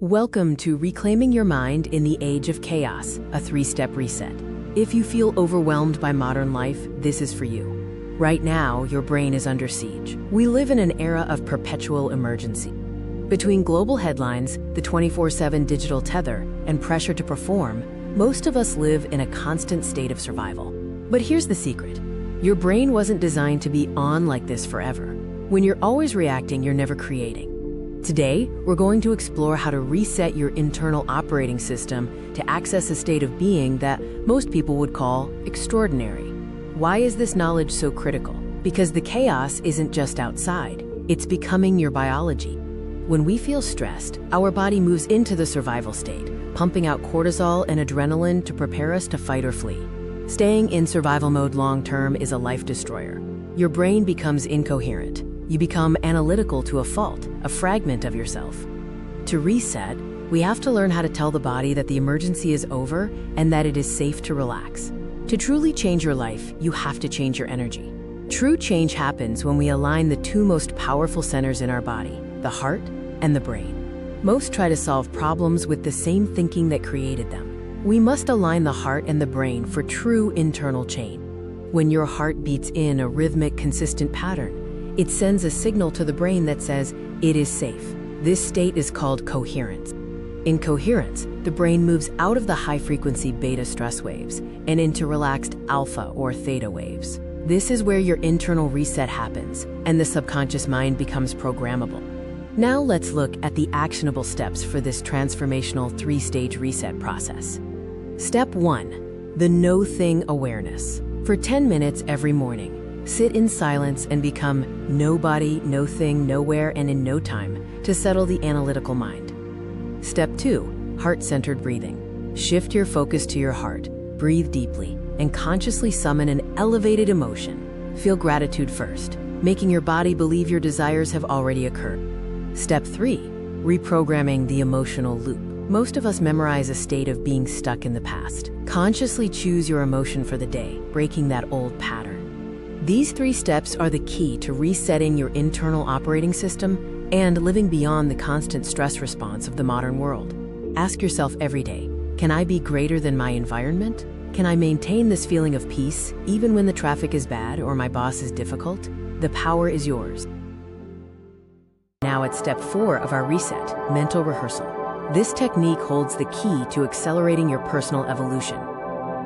Welcome to Reclaiming Your Mind in the Age of Chaos, a 3-step reset. If you feel overwhelmed by modern life, this is for you. Right now, your brain is under siege. We live in an era of perpetual emergency. Between global headlines, the 24/7 digital tether, and pressure to perform, most of us live in a constant state of survival. But here's the secret. Your brain wasn't designed to be on like this forever. When you're always reacting, you're never creating. Today, we're going to explore how to reset your internal operating system to access a state of being that most people would call extraordinary. Why is this knowledge so critical? Because the chaos isn't just outside, it's becoming your biology. When we feel stressed, our body moves into the survival state, pumping out cortisol and adrenaline to prepare us to fight or flee. Staying in survival mode long-term is a life destroyer. Your brain becomes incoherent. You become analytical to a fault, a fragment of yourself. To reset, we have to learn how to tell the body that the emergency is over and that it is safe to relax. To truly change your life, you have to change your energy. True change happens when we align the two most powerful centers in our body, the heart and the brain. Most try to solve problems with the same thinking that created them. We must align the heart and the brain for true internal change. When your heart beats in a rhythmic, consistent pattern, it sends a signal to the brain that says, it is safe. This state is called coherence. In coherence, the brain moves out of the high-frequency beta stress waves and into relaxed alpha or theta waves. This is where your internal reset happens, and the subconscious mind becomes programmable. Now let's look at the actionable steps for this transformational 3-stage reset process. Step 1, the no-thing awareness. For 10 minutes every morning, sit in silence and become nobody, no thing, nowhere, and in no time to settle the analytical mind. Step 2, heart-centered breathing. Shift your focus to your heart, breathe deeply, and consciously summon an elevated emotion. Feel gratitude first, making your body believe your desires have already occurred. Step 3, reprogramming the emotional loop. Most of us memorize a state of being stuck in the past. Consciously choose your emotion for the day, breaking that old pattern. These 3 steps are the key to resetting your internal operating system and living beyond the constant stress response of the modern world. Ask yourself every day, can I be greater than my environment? Can I maintain this feeling of peace even when the traffic is bad or my boss is difficult? The power is yours. Now at step 4 of our reset, mental rehearsal. This technique holds the key to accelerating your personal evolution.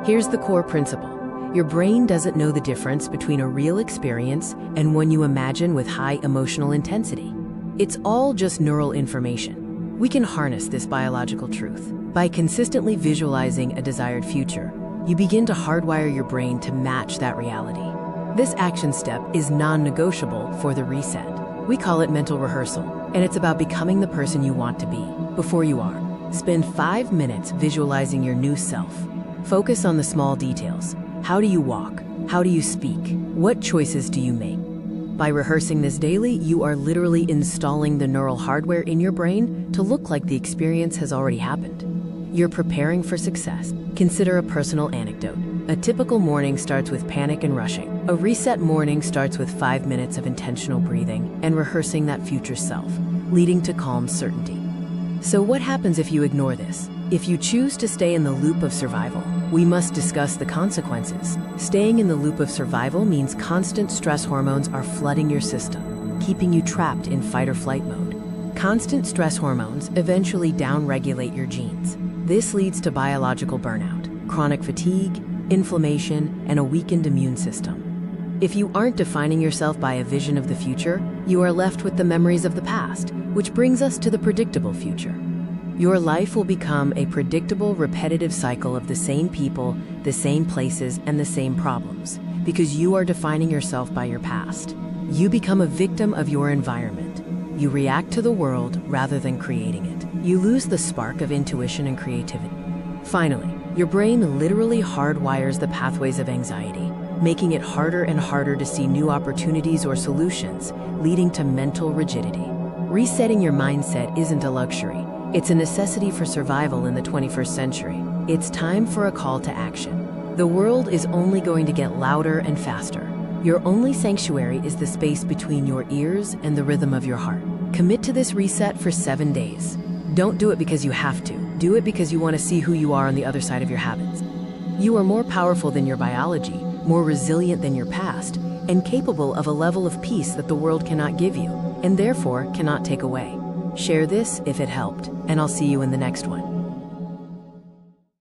Here's the core principle. Your brain doesn't know the difference between a real experience and one you imagine with high emotional intensity. It's all just neural information. We can harness this biological truth. By consistently visualizing a desired future, you begin to hardwire your brain to match that reality. This action step is non-negotiable for the reset. We call it mental rehearsal, and it's about becoming the person you want to be before you are. Spend 5 minutes visualizing your new self. Focus on the small details. How do you walk? How do you speak? What choices do you make? By rehearsing this daily, you are literally installing the neural hardware in your brain to look like the experience has already happened. You're preparing for success. Consider a personal anecdote. A typical morning starts with panic and rushing. A reset morning starts with 5 minutes of intentional breathing and rehearsing that future self, leading to calm certainty. So what happens if you ignore this? If you choose to stay in the loop of survival, we must discuss the consequences. Staying in the loop of survival means constant stress hormones are flooding your system, keeping you trapped in fight or flight mode. Constant stress hormones eventually downregulate your genes. This leads to biological burnout, chronic fatigue, inflammation, and a weakened immune system. If you aren't defining yourself by a vision of the future, you are left with the memories of the past, which brings us to the predictable future. Your life will become a predictable, repetitive cycle of the same people, the same places, and the same problems, because you are defining yourself by your past. You become a victim of your environment. You react to the world rather than creating it. You lose the spark of intuition and creativity. Finally, your brain literally hardwires the pathways of anxiety, making it harder and harder to see new opportunities or solutions, leading to mental rigidity. Resetting your mindset isn't a luxury. It's a necessity for survival in the 21st century. It's time for a call to action. The world is only going to get louder and faster. Your only sanctuary is the space between your ears and the rhythm of your heart. Commit to this reset for 7 days. Don't do it because you have to. Do it because you want to see who you are on the other side of your habits. You are more powerful than your biology, more resilient than your past, and capable of a level of peace that the world cannot give you, and therefore cannot take away. Share this if it helped, and I'll see you in the next one.